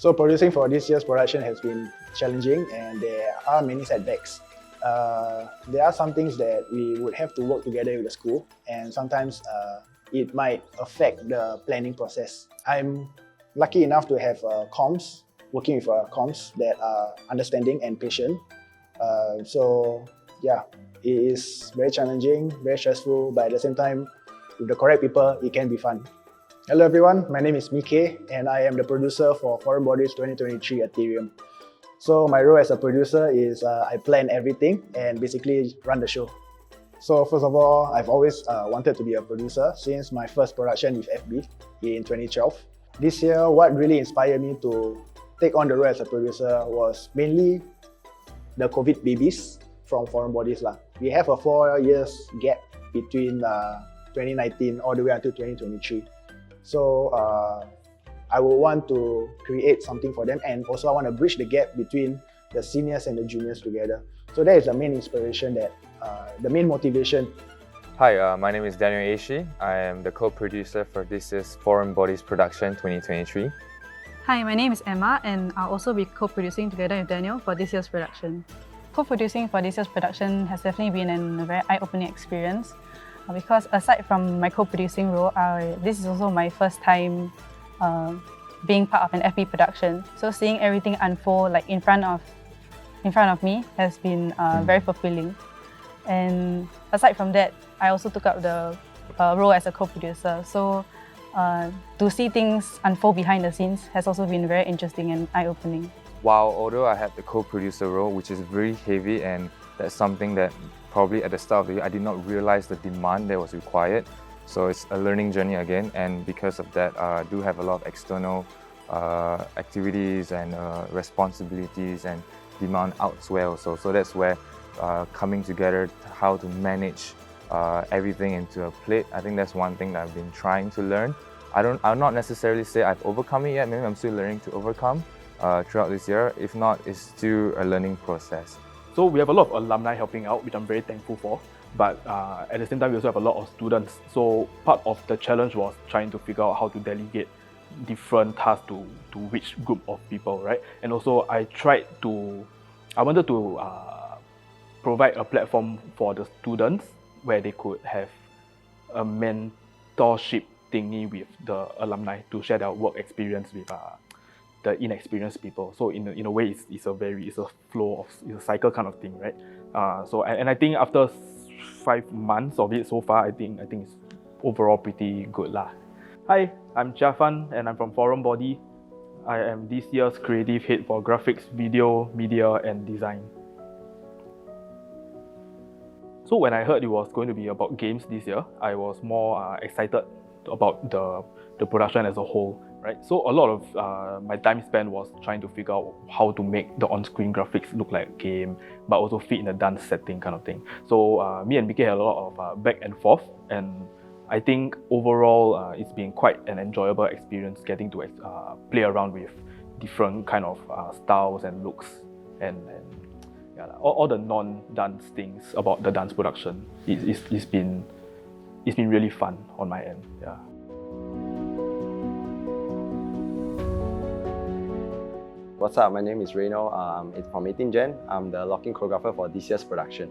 So producing for this year's production has been challenging and there are many setbacks. There are some things that we would have to work together with the school, and sometimes it might affect the planning process. I'm lucky enough to have comms, working with comms that are understanding and patient. So yeah, it is very challenging, very stressful, but at the same time, with the correct people, it can be fun. Hello everyone, my name is Mikeh and I am the producer for Foreign Bodies 2023 Aetherium. So my role as a producer is I plan everything and basically run the show. So first of all, I've always wanted to be a producer since my first production with FB in 2012. This year, what really inspired me to take on the role as a producer was mainly the COVID babies from Foreign Bodies. We have a 4 years gap between 2019 all the way until 2023. So I would want to create something for them, and also I want to bridge the gap between the seniors and the juniors together. So that is the main inspiration, the main motivation. Hi, my name is Daniel Aishi. I am the co-producer for this year's Foreign Bodies Production 2023. Hi, my name is Emma and I'll also be co-producing together with Daniel for this year's production. Co-producing for this year's production has definitely been a very eye-opening experience because aside from my co-producing role, this is also my first time being part of an FB production. So seeing everything unfold like in front of me has been very fulfilling. And aside from that, I also took up the role as a co-producer. So to see things unfold behind the scenes has also been very interesting and eye-opening. While although I had the co-producer role, which is very heavy, and that's something that probably at the start of the year I did not realize the demand that was required. So it's a learning journey again, and because of that, I do have a lot of external activities and responsibilities and demand elsewhere also. So that's where coming together, how to manage everything into a plate. I think that's one thing that I've been trying to learn. I'll not necessarily say I've overcome it yet. Maybe I'm still learning to overcome throughout this year. If not, it's still a learning process. So we have a lot of alumni helping out, which I'm very thankful for. But at the same time, we also have a lot of students. So part of the challenge was trying to figure out how to delegate different tasks to which group of people, right? And also I wanted to provide a platform for the students where they could have a mentorship thingy with the alumni to share their work experience with the inexperienced people. So in a way, it's a flow of, it's a cycle kind of thing, right? So I think after 5 months of it so far, I think it's overall pretty good lah. Hi, I'm Chiafan and I'm from Foreign Body. I am this year's creative head for graphics, video, media and design. So when I heard it was going to be about games this year, I was more excited about the production as a whole, right? So a lot of my time spent was trying to figure out how to make the on-screen graphics look like a game, but also fit in a dance setting kind of thing. So me and Mikeh had a lot of back and forth, and I think overall it's been quite an enjoyable experience getting to play around with different kind of styles and looks and yeah, all the non-dance things about the dance production. It's been really fun on my end. Yeah. What's up? My name is Reinald. I'm from 18 Gen. I'm the locking choreographer for this year's production.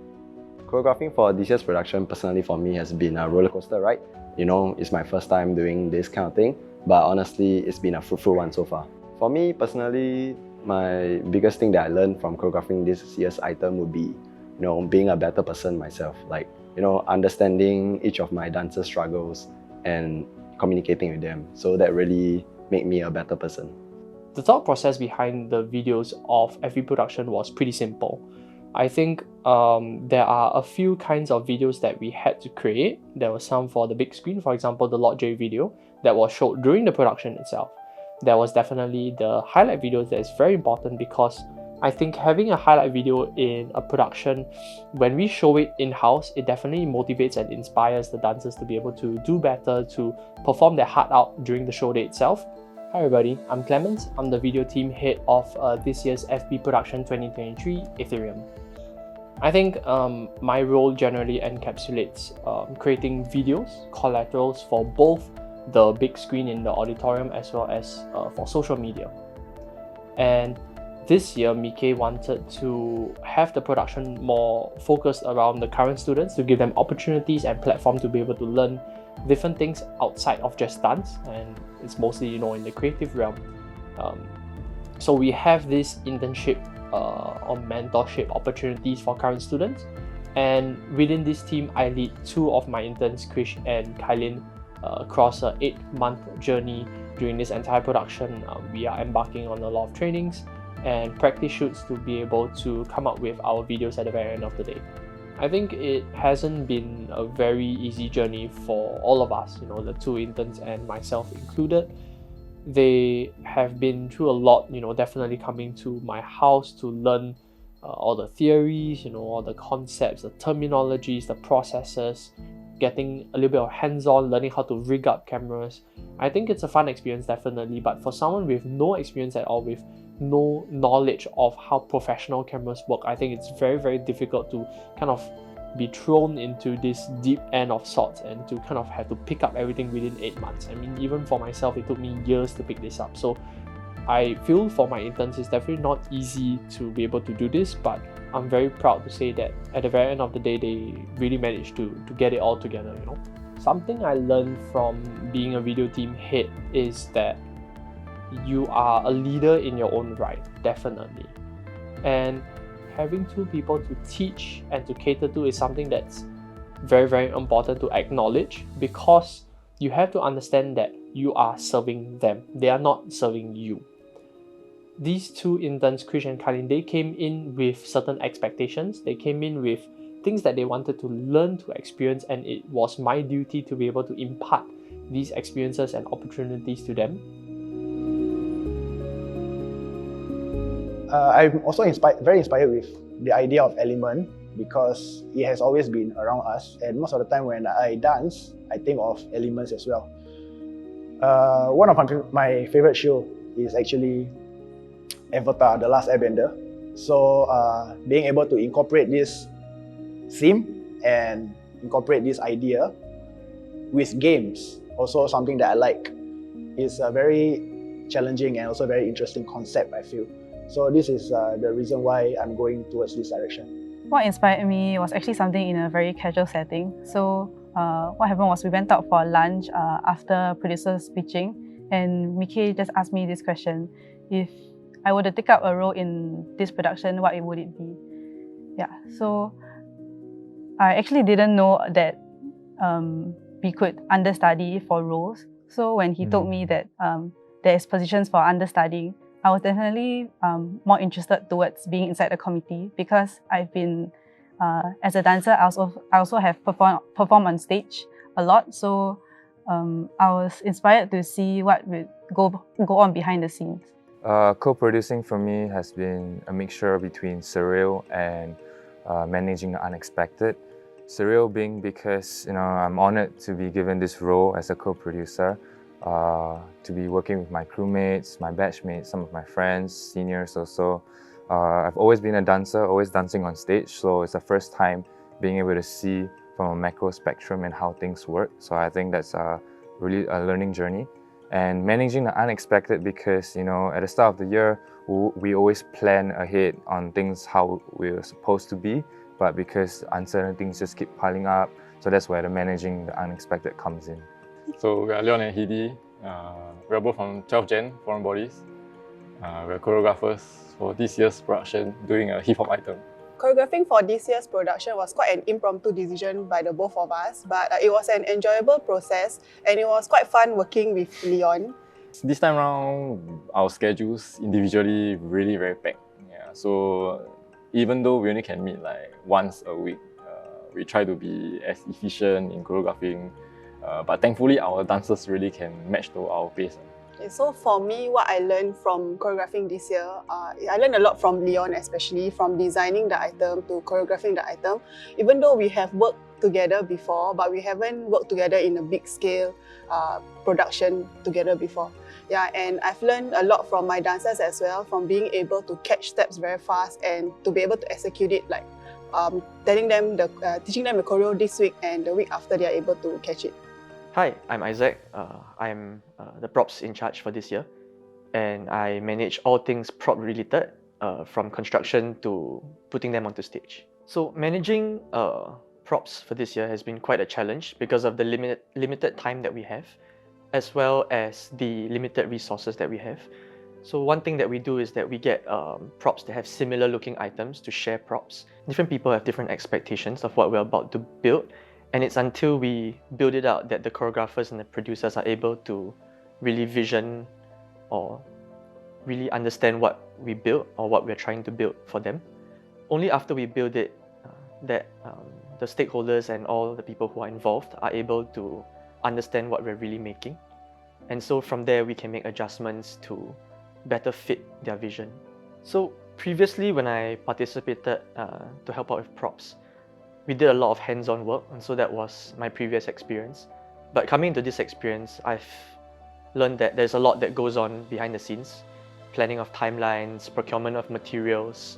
Choreographing for this year's production personally for me has been a roller coaster ride. You know, it's my first time doing this kind of thing, but honestly, it's been a fruitful one so far. For me personally, my biggest thing that I learned from choreographing this year's item would be, being a better person myself. Like, understanding each of my dancers' struggles and communicating with them. So that really made me a better person. The thought process behind the videos of every production was pretty simple. I think there are a few kinds of videos that we had to create. There was some for the big screen, for example, the Lot J video that was showed during the production itself. There was definitely the highlight videos that is very important because I think having a highlight video in a production, when we show it in-house, it definitely motivates and inspires the dancers to be able to do better, to perform their heart out during the show day itself. Hi everybody, I'm Clemens. I'm the video team head of this year's FB Production 2023 Aetherium. I think my role generally encapsulates creating videos, collaterals for both the big screen in the auditorium as well as for social media. And this year, Mikeh wanted to have the production more focused around the current students to give them opportunities and platform to be able to learn different things outside of just dance, and it's mostly, you know, in the creative realm. So we have this internship or mentorship opportunities for current students, and within this team, I lead two of my interns, Krish and Khailyn, across an 8-month journey. During this entire production, we are embarking on a lot of trainings and practice shoots to be able to come up with our videos at the very end of the day. I think it hasn't been a very easy journey for all of us, you know, the two interns and myself included. They have been through a lot, you know, definitely coming to my house to learn all the theories, you know, all the concepts, the terminologies, the processes, getting a little bit of hands-on, learning how to rig up cameras. I think it's a fun experience, definitely, but for someone with no experience at all, with no knowledge of how professional cameras work, I think it's very, very difficult to kind of be thrown into this deep end of sorts and to kind of have to pick up everything within 8 months. I mean, even for myself, it took me years to pick this up. So I feel for my interns, it's definitely not easy to be able to do this, but I'm very proud to say that at the very end of the day, they really managed to get it all together, you know. Something I learned from being a video team head is that you are a leader in your own right, definitely. And having two people to teach and to cater to is something that's very, very important to acknowledge, because you have to understand that you are serving them. They are not serving you. These two interns, Krish and Khailyn, they came in with certain expectations. They came in with things that they wanted to learn, to experience, and it was my duty to be able to impart these experiences and opportunities to them. I'm also very inspired with the idea of element, because it has always been around us, and most of the time when I dance, I think of elements as well. One of my favorite show is actually Avatar, The Last Airbender. So being able to incorporate this theme and incorporate this idea with games, also something that I like. It's a very challenging and also very interesting concept, I feel. So this is the reason why I'm going towards this direction. What inspired me was actually something in a very casual setting. So what happened was we went out for lunch after producers pitching, and Mikeh just asked me this question: if I were to take up a role in this production, what would it be? Yeah, so I actually didn't know that we could understudy for roles. So when he told me that there's positions for understudying, I was definitely more interested towards being inside the committee, because I've been, as a dancer, I also have performed on stage a lot. So I was inspired to see what would go on behind the scenes. Co-producing for me has been a mixture between surreal and managing the unexpected. Surreal being because, you know, I'm honored to be given this role as a co-producer, to be working with my crewmates, my batchmates, some of my friends, seniors also. I've always been a dancer, always dancing on stage, so it's the first time being able to see from a macro spectrum and how things work. So I think that's really a learning journey. And managing the unexpected because, you know, at the start of the year, we always plan ahead on things how we're supposed to be, but because uncertain things just keep piling up, so that's where the managing the unexpected comes in. So we are Leon and Hiddy. We are both from 12 Gen, Foreign Bodies. We are choreographers for this year's production, doing a hip-hop item. Choreographing for this year's production was quite an impromptu decision by the both of us, but it was an enjoyable process and it was quite fun working with Leon. This time around, our schedules individually really very packed. Yeah, so even though we only can meet like once a week, we try to be as efficient in choreographing, but thankfully our dancers really can match to our pace. Okay, so for me, what I learned from choreographing this year, I learned a lot from Leon, especially from designing the item to choreographing the item. Even though we have worked together before, but we haven't worked together in a big scale production together before. Yeah, and I've learned a lot from my dancers as well, from being able to catch steps very fast and to be able to execute it, like teaching them the choreo this week, and the week after they are able to catch it. Hi, I'm Isaac. I'm the props in charge for this year. and I manage all things prop related, from construction to putting them onto stage. So managing props for this year has been quite a challenge because of the limited time that we have, as well as the limited resources that we have. So one thing that we do is that we get props that have similar looking items to share props. Different people have different expectations of what we're about to build, and it's until we build it out that the choreographers and the producers are able to really vision or really understand what we built or what we're trying to build for them. Only after we build it that the stakeholders and all the people who are involved are able to understand what we're really making. And so from there we can make adjustments to better fit their vision. So previously when I participated to help out with props, we did a lot of hands-on work, and so that was my previous experience. But coming into this experience, I've learned that there's a lot that goes on behind the scenes. Planning of timelines, procurement of materials.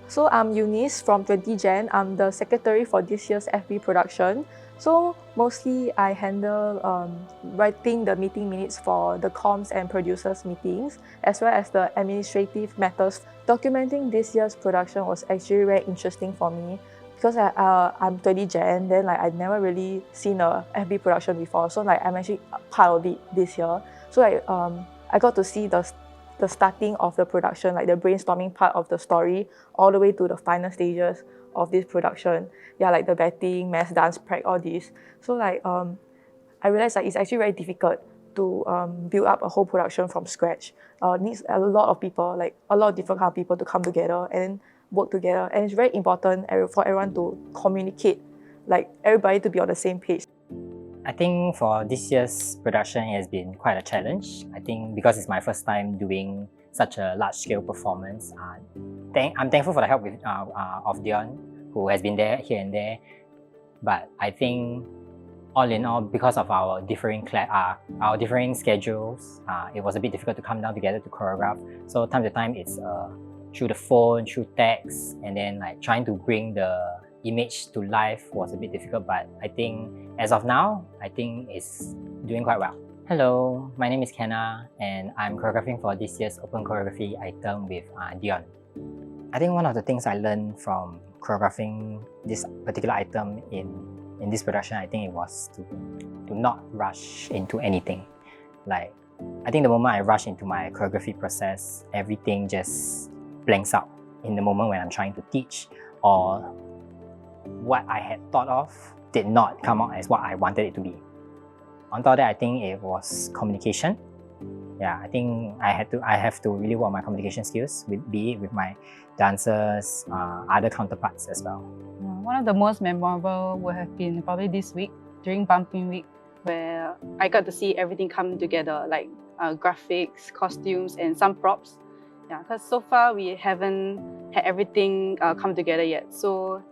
So I'm Eunice from 20 Jan. I'm the secretary for this year's FB production. So mostly I handle writing the meeting minutes for the comms and producers meetings, as well as the administrative matters. Documenting this year's production was actually very interesting for me because I'm 20 Jan, then like I'd never really seen a FB production before. So like I'm actually part of it this year. So like I got to see the starting of the production, like the brainstorming part of the story, all the way to the final stages of this production. Yeah, like the betting, mass dance, prac, all this. So like I realized like it's actually very difficult to build up a whole production from scratch. Needs a lot of people, like a lot of different kind of people to come together and work together. And it's very important for everyone to communicate, like everybody to be on the same page. I think for this year's production, it has been quite a challenge. I think because it's my first time doing such a large-scale performance. I'm thankful for the help of Dion, who has been there here and there. But I think all in all, because of our differing schedules, it was a bit difficult to come down together to choreograph. So time to time, it's through the phone, through text, and then like trying to bring the image to life was a bit difficult, but I think as of now, I think it's doing quite well. Hello, my name is Kenna, and I'm choreographing for this year's open choreography item with Dion. I think one of the things I learned from choreographing this particular item in this production, I think it was to not rush into anything. Like, I think the moment I rush into my choreography process, everything just blanks out in the moment when I'm trying to teach, or what I had thought of did not come out as what I wanted it to be. On top of that, I think it was communication. Yeah, I think I have to really work on my communication skills, be it with my dancers, other counterparts as well. One of the most memorable would have been probably this week, during Bumping Week, where I got to see everything come together, like graphics, costumes, and some props. Yeah, because so far we haven't had everything come together yet. So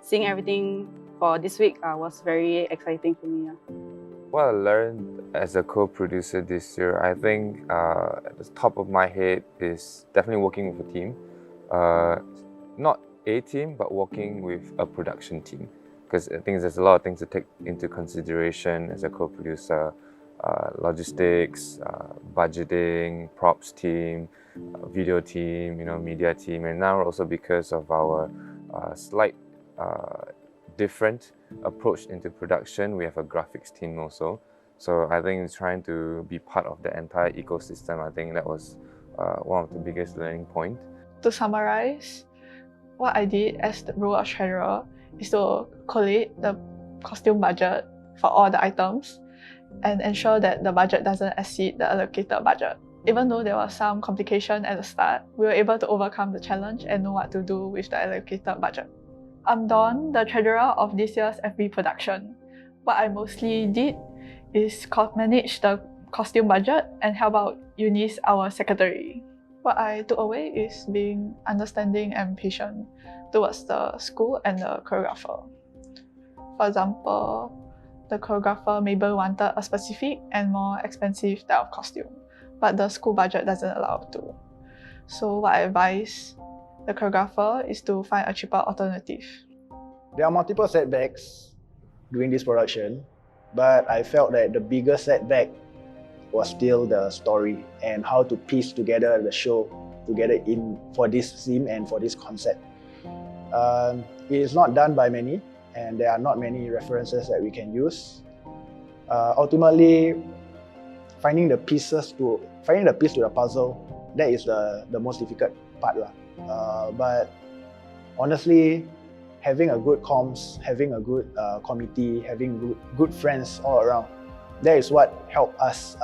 seeing everything for this week was very exciting for me. What I learned as a co-producer this year, I think at the top of my head is definitely working with a team. Not a team, but working with a production team. Because I think there's a lot of things to take into consideration as a co-producer. Logistics, budgeting, props team, video team, media team, and now also because of our slight different approach into production, we have a graphics team also. So I think trying to be part of the entire ecosystem, I think that was one of the biggest learning points. To summarize, what I did as the role of treasurer is to collate the costume budget for all the items and ensure that the budget doesn't exceed the allocated budget. Even though there was some complication at the start, we were able to overcome the challenge and know what to do with the allocated budget. I'm Dawn, the treasurer of this year's FB production. What I mostly did is manage the costume budget and help out Eunice, our secretary. What I took away is being understanding and patient towards the school and the choreographer. For example, the choreographer maybe wanted a specific and more expensive type of costume, but the school budget doesn't allow to. So what I advise the choreographer is to find a cheaper alternative. There are multiple setbacks during this production, but I felt that the biggest setback was still the story and how to piece together the show together for this theme and for this concept. It is not done by many, and there are not many references that we can use. Ultimately, finding the piece to the puzzle, that is the most difficult part lah. But honestly, having a good comms, having a good committee, having good friends all around, that is what helped us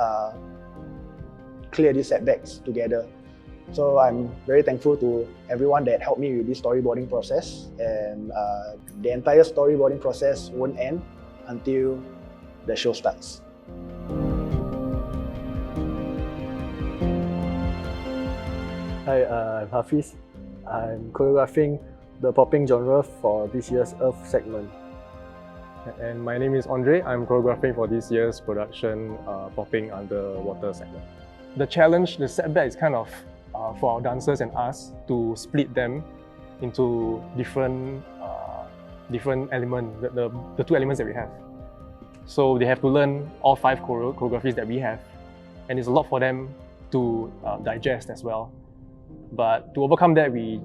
clear these setbacks together. So I'm very thankful to everyone that helped me with this storyboarding process, and the entire storyboarding process won't end until the show starts. Hi, I'm Hafiz. I'm choreographing the popping genre for this year's Earth segment. And my name is Andre. I'm choreographing for this year's production, Popping Underwater segment. The challenge, the setback is kind of for our dancers and us to split them into different elements, the two elements that we have. So they have to learn all 5 choreographies that we have, and it's a lot for them to digest as well. But to overcome that, we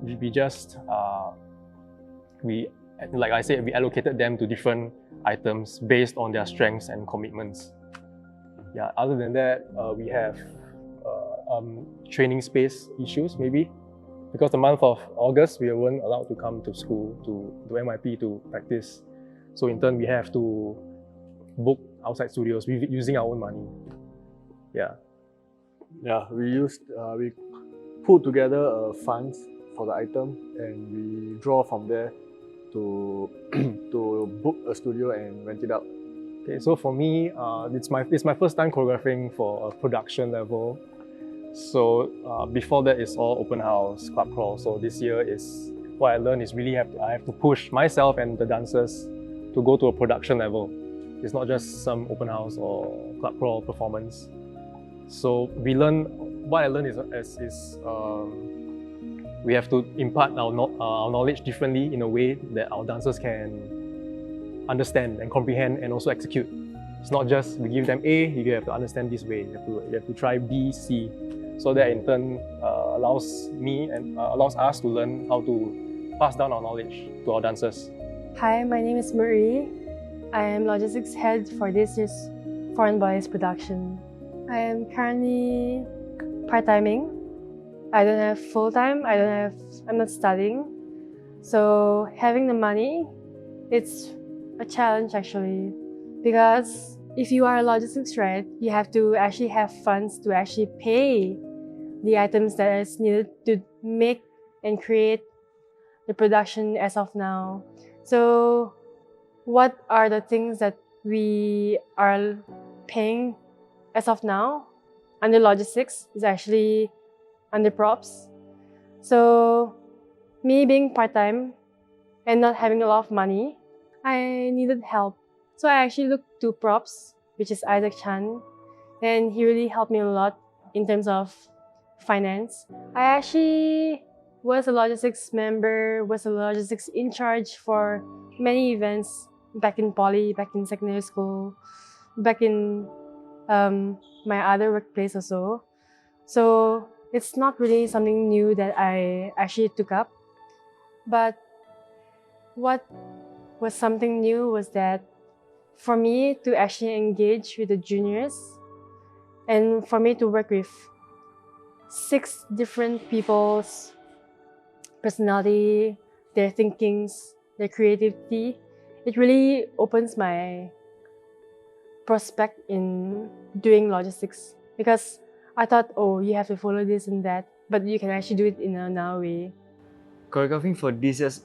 like I said, we allocated them to different items based on their strengths and commitments. Yeah. Other than that, we have training space issues maybe, because the month of August we weren't allowed to come to school to MIP to practice. So in turn, we have to book outside studios using our own money. Yeah. Yeah, we put together funds for the item, and we draw from there to book a studio and rent it out. Okay, so for me, it's my first time choreographing for a production level. So before that, it's all open house, club crawl. So this year is what I learned is really I have to push myself and the dancers to go to a production level. It's not just some open house or club crawl performance. So what I learned is we have to impart our knowledge differently in a way that our dancers can understand and comprehend and also execute. It's not just we give them A, you have to understand this way. You have to try B, C. So that in turn allows me and allows us to learn how to pass down our knowledge to our dancers. Hi, my name is Marie. I am logistics head for this year's Foreign Boys production. I am currently part-timing. I don't have full-time, I'm not studying. So having the money, it's a challenge actually. Because if you are a logistics, right, you have to actually have funds to actually pay the items that is needed to make and create the production as of now. So what are the things that we are paying as of now under logistics is actually under props. So me being part-time and not having a lot of money, I needed help. So I actually looked to props, which is Isaac Chan, and he really helped me a lot in terms of finance. I actually was a logistics member, was a logistics in charge for many events back in poly, back in secondary school, back in my other workplace also. So it's not really something new that I actually took up. But what was something new was that for me to actually engage with the juniors and for me to work with 6 different people's personality, their thinkings, their creativity, it really opens my prospect in doing logistics. Because I thought, oh, you have to follow this and that, but you can actually do it in another way. Choreographing for this year's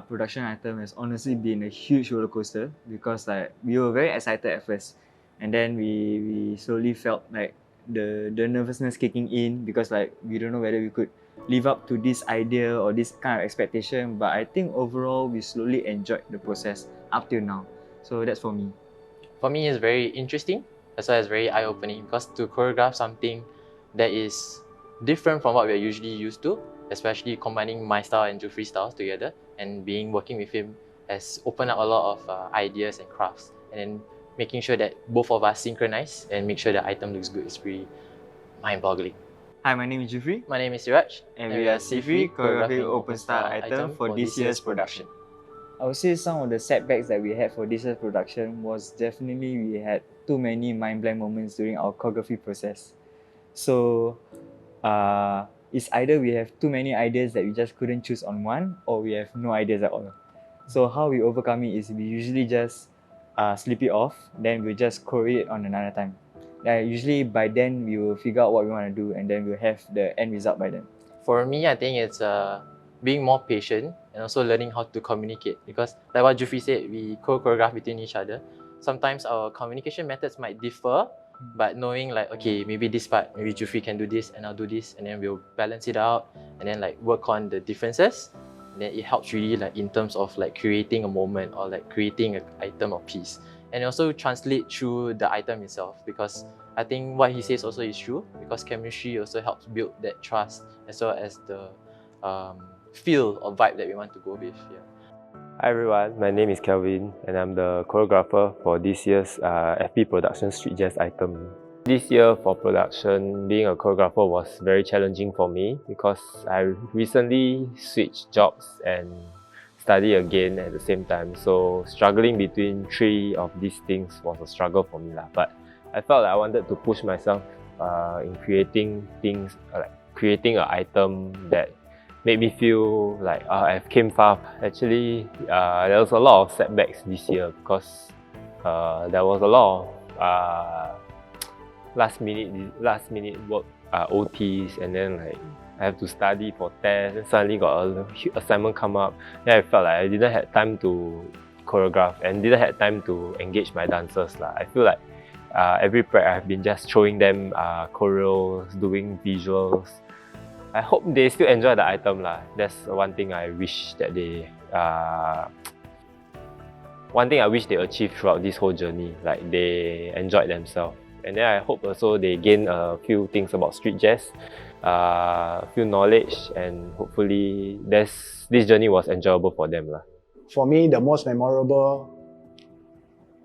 production item has honestly been a huge roller coaster, because we were very excited at first, and then we slowly felt like the nervousness kicking in, because we don't know whether we could live up to this idea or this kind of expectation. But I think overall we slowly enjoyed the process up till now. So that's for me. For me, it's very interesting, as well as very eye-opening, because to choreograph something that is different from what we're usually used to, especially combining my style and Jufri's styles together, and working with him has opened up a lot of ideas and crafts. And then making sure that both of us synchronize and make sure the item looks good is pretty mind-boggling. Hi, my name is Jufri. My name is Siraj. And we are C3 choreographing open style item for this year's production. I would say some of the setbacks that we had for this year's production was definitely we had too many mind-blank moments during our choreography process. So it's either we have too many ideas that we just couldn't choose on one, or we have no ideas at all. So how we overcome it is we usually just sleep it off, then we just choreo it on another time. Usually by then we will figure out what we want to do, and then we'll have the end result by then. For me, I think it's being more patient and also learning how to communicate, because like what Jufri said, we choreograph between each other. Sometimes our communication methods might differ, but knowing like, okay, maybe this part, maybe Jufri can do this and I'll do this, and then we'll balance it out and then like work on the differences. And then it helps really like in terms of like creating a moment or like creating an item or piece. And also translate through the item itself, because I think what he says also is true, because chemistry also helps build that trust as well as the feel or vibe that we want to go with. Yeah. Hi everyone, my name is Kelvin and I'm the choreographer for this year's FP Production Street Jazz item. This year for production, being a choreographer was very challenging for me because I recently switched jobs and study again at the same time. So struggling between three of these things was a struggle for me lah. But I felt like I wanted to push myself in creating things, like creating an item that made me feel like I've came far. Actually, there was a lot of setbacks this year because there was a lot of last minute work, OTs, and then like I have to study for tests, and suddenly got a assignment come up. Then I felt like I didn't have time to choreograph and didn't have time to engage my dancers lah. I feel like every prep I've been just showing them choreos, doing visuals. I hope they still enjoy the item lah. That's one thing I wish that they achieved throughout this whole journey. Like they enjoyed themselves. And then I hope also they gain a few things about street jazz, a few knowledge, and hopefully this journey was enjoyable for them lah. For me, the most memorable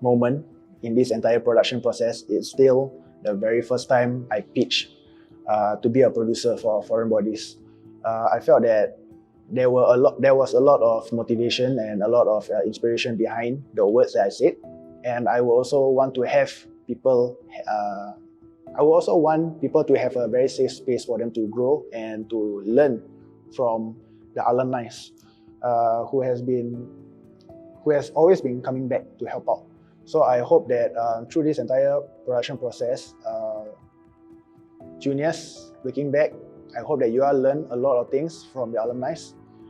moment in this entire production process is still the very first time I pitched to be a producer for foreign bodies. I felt that there was a lot of motivation and a lot of inspiration behind the words that I said, and I would also want people to have a very safe space for them to grow and to learn from the alumni who has always been coming back to help out. So I hope that through this entire production process, juniors looking back, I hope that you all learn a lot of things from the alumni,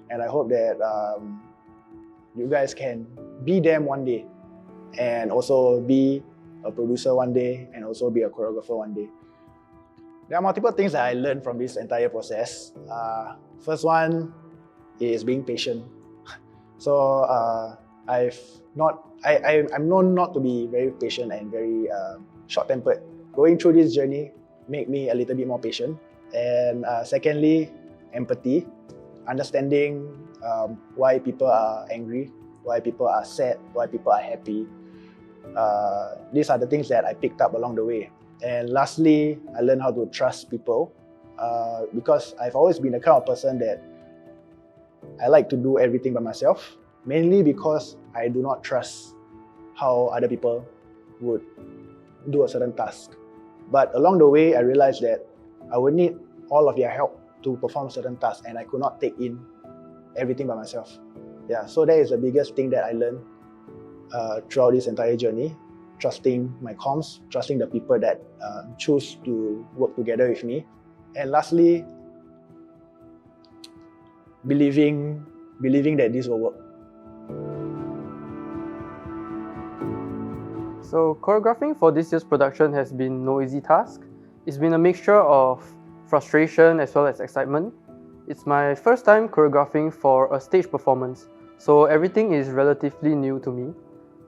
and I hope that you guys can be them one day and also be a producer one day and also be a choreographer one day. There are multiple things that I learned from this entire process. First one is being patient. So I'm known not to be very patient and very short-tempered. Going through this journey made me a little bit more patient. And secondly, empathy, understanding why people are angry, why people are sad, why people are happy. These are the things that I picked up along the way. And lastly, I learned how to trust people because I've always been the kind of person that I like to do everything by myself, mainly because I do not trust how other people would do a certain task. But along the way, I realized that I would need all of their help to perform certain tasks, and I could not take in everything by myself. Yeah, so that is the biggest thing that I learned throughout this entire journey. Trusting my comms, trusting the people that choose to work together with me. And lastly, believing that this will work. So choreographing for this year's production has been no easy task. It's been a mixture of frustration as well as excitement. It's my first time choreographing for a stage performance, so everything is relatively new to me.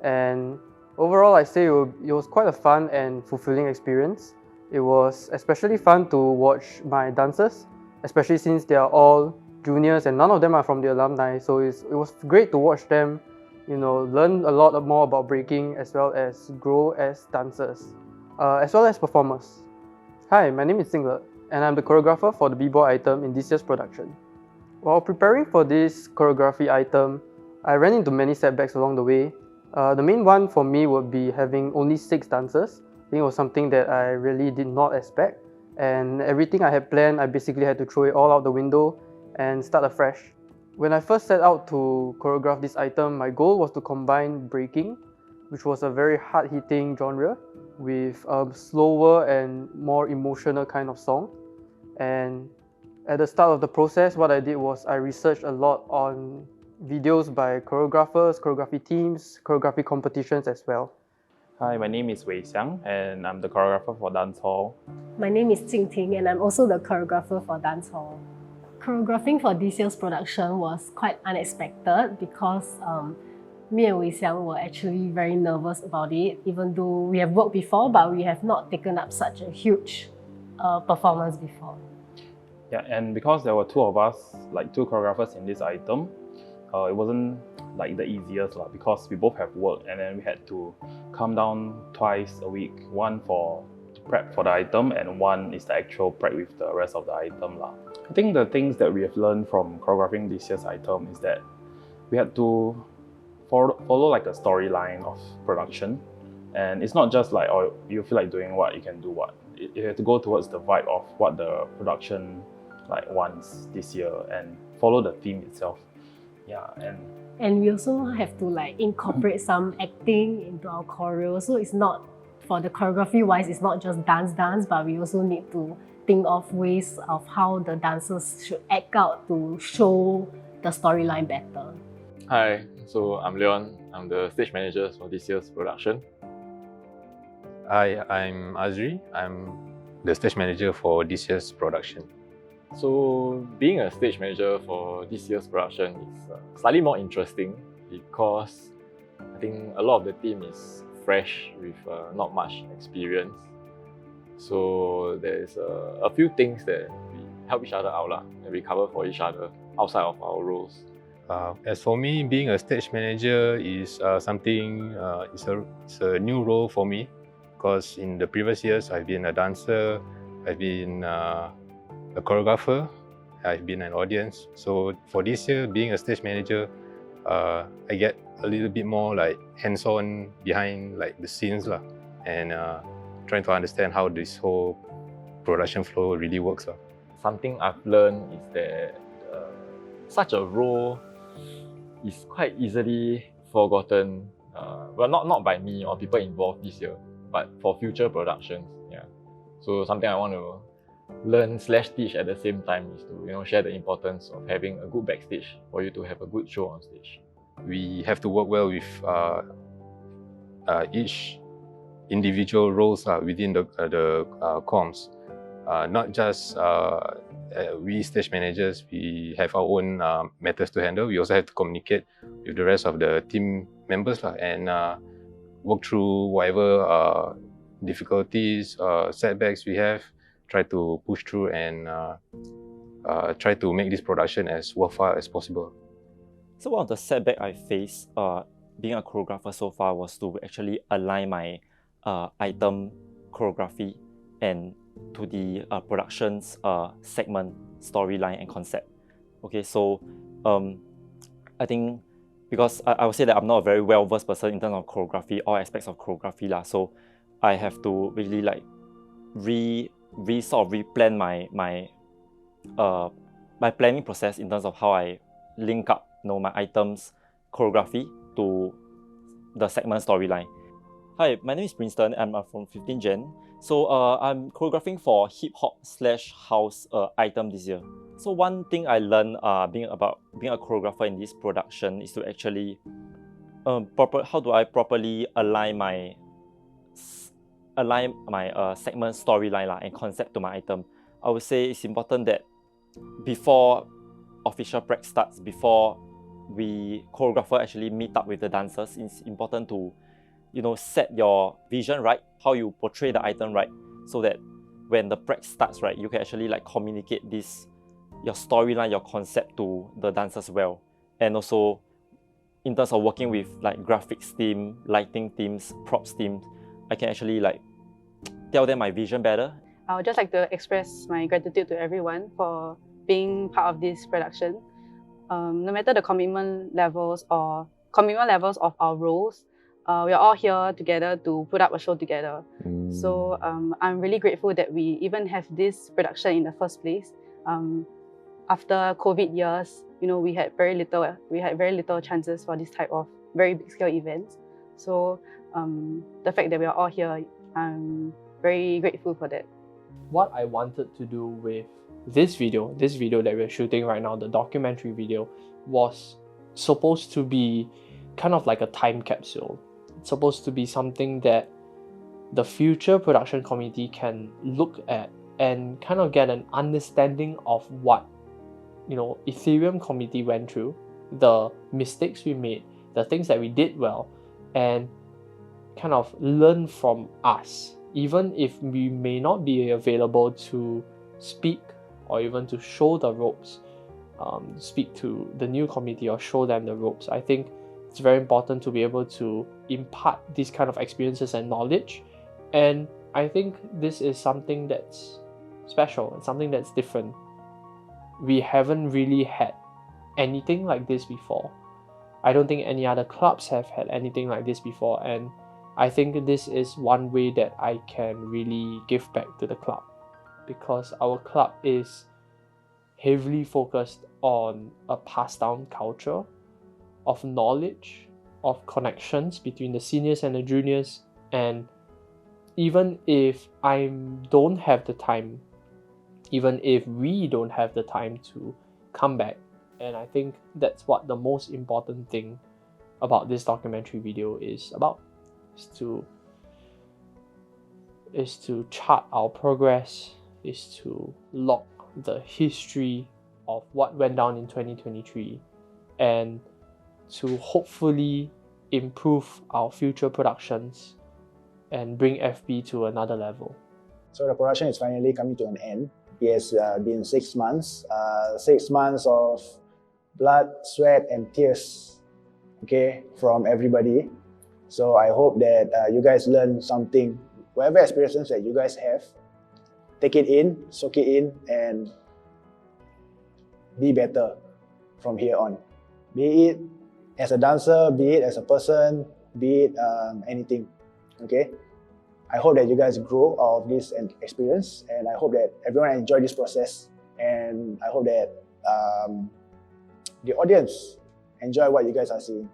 And overall, I say it was quite a fun and fulfilling experience. It was especially fun to watch my dancers, especially since they are all juniors and none of them are from the alumni. So it was great to watch them learn a lot more about breaking as well as grow as dancers, as well as performers. Hi, my name is Singlet, and I'm the choreographer for the b-boy item in this year's production. While preparing for this choreography item, I ran into many setbacks along the way. The main one for me would be having only 6 dancers. I think it was something that I really did not expect, and everything I had planned, I basically had to throw it all out the window and start afresh. When I first set out to choreograph this item, my goal was to combine breaking, which was a very hard-hitting genre, with a slower and more emotional kind of song. And at the start of the process, what I did was I researched a lot on videos by choreographers, choreography teams, choreography competitions as well. Hi, my name is Xiang, and I'm the choreographer for Dancehall. My name is Ting, and I'm also the choreographer for Dancehall. Choreographing for this year's production was quite unexpected because me and Xiang were actually very nervous about it, even though we have worked before, but we have not taken up such a huge performance before. Yeah, and because there were 2 of us, like 2 choreographers in this item, it wasn't like the easiest because we both have work, and then we had to come down twice a week, one for prep for the item and one is the actual prep with the rest of the item. I think the things that we have learned from choreographing this year's item is that we had to follow like a storyline of production, and it's not just like, oh, you feel like doing what, you can do what. You have to go towards the vibe of what the production wants this year and follow the theme itself. Yeah, and we also have to incorporate some acting into our choreo, so it's not, for the choreography wise, it's not just dance, but we also need to think of ways of how the dancers should act out to show the storyline better. Hi, so I'm Leon. I'm the stage manager for this year's production. Hi, I'm Azri. I'm the stage manager for this year's production. So being a stage manager for this year's production is slightly more interesting because I think a lot of the team is fresh with not much experience. So there's a few things that we help each other out and we cover for each other outside of our roles. As for me, being a stage manager is it's a new role for me because in the previous years I've been a dancer, I've been a choreographer, I've been an audience. So for this year, being a stage manager, I get a little bit more hands-on behind the scenes and trying to understand how this whole production flow really works. Something I've learned is that such a role is quite easily forgotten. Well, not by me or people involved this year, but for future productions. Yeah. So something I want to learn/teach at the same time is to share the importance of having a good backstage for you to have a good show on stage. We have to work well with each individual roles within the comms. Not just we stage managers, we have our own matters to handle. We also have to communicate with the rest of the team members and work through whatever difficulties, setbacks we have, try to push through and try to make this production as worthwhile as possible. So one of the setbacks I faced being a choreographer so far was to actually align my item choreography and to the production's segment, storyline and concept. Okay, so I think because I would say that I'm not a very well-versed person in terms of choreography, all aspects of choreography so I have to really replan my planning process in terms of how I link up my items choreography to the segment storyline. Hi, my name is Princeton and I'm from 15 Gen. So I'm choreographing for hip-hop/house item this year. So one thing I learned being a choreographer in this production is to actually how do I properly align my segment storyline and concept to my item. I would say it's important that before official prep starts, before we choreographer actually meet up with the dancers, it's important to set your vision right, how you portray the item right, so that when the prep starts right, you can actually communicate your storyline, your concept to the dancers well. And also in terms of working with like graphics team, lighting teams, props teams, I can actually like tell them my vision better. I would just like to express my gratitude to everyone for being part of this production. No matter the commitment levels of our roles, we are all here together to put up a show together. So I'm really grateful that we even have this production in the first place. After COVID years, we had very little chances for this type of very big scale events. So the fact that we are all here, I'm very grateful for that. What I wanted to do with this video that we're shooting right now, the documentary video, was supposed to be kind of like a time capsule. It's supposed to be something that the future production committee can look at and kind of get an understanding of what Aetherium committee went through, the mistakes we made, the things that we did well, and kind of learn from us, even if we may not be available to speak or even to show the ropes, speak to the new committee or show them the ropes. I think it's very important to be able to impart these kind of experiences and knowledge, and I think this is something that's special and something that's different. We haven't really had anything like this before. I don't think any other clubs have had anything like this before, and I think this is one way that I can really give back to the club, because our club is heavily focused on a passed down culture of knowledge, of connections between the seniors and the juniors. And even if I don't have the time, even if we don't have the time to come back, and I think that's what the most important thing about this documentary video is about, is to chart our progress, is to log the history of what went down in 2023, and to hopefully improve our future productions and bring FB to another level. So the production is finally coming to an end. It has been 6 months, 6 months of blood, sweat and tears, okay, from everybody. So I hope that you guys learn something. Whatever experiences that you guys have, take it in, soak it in, and be better from here on. Be it as a dancer, be it as a person, be it anything, okay? I hope that you guys grow out of this experience, and I hope that everyone enjoy this process, and I hope that the audience enjoy what you guys are seeing.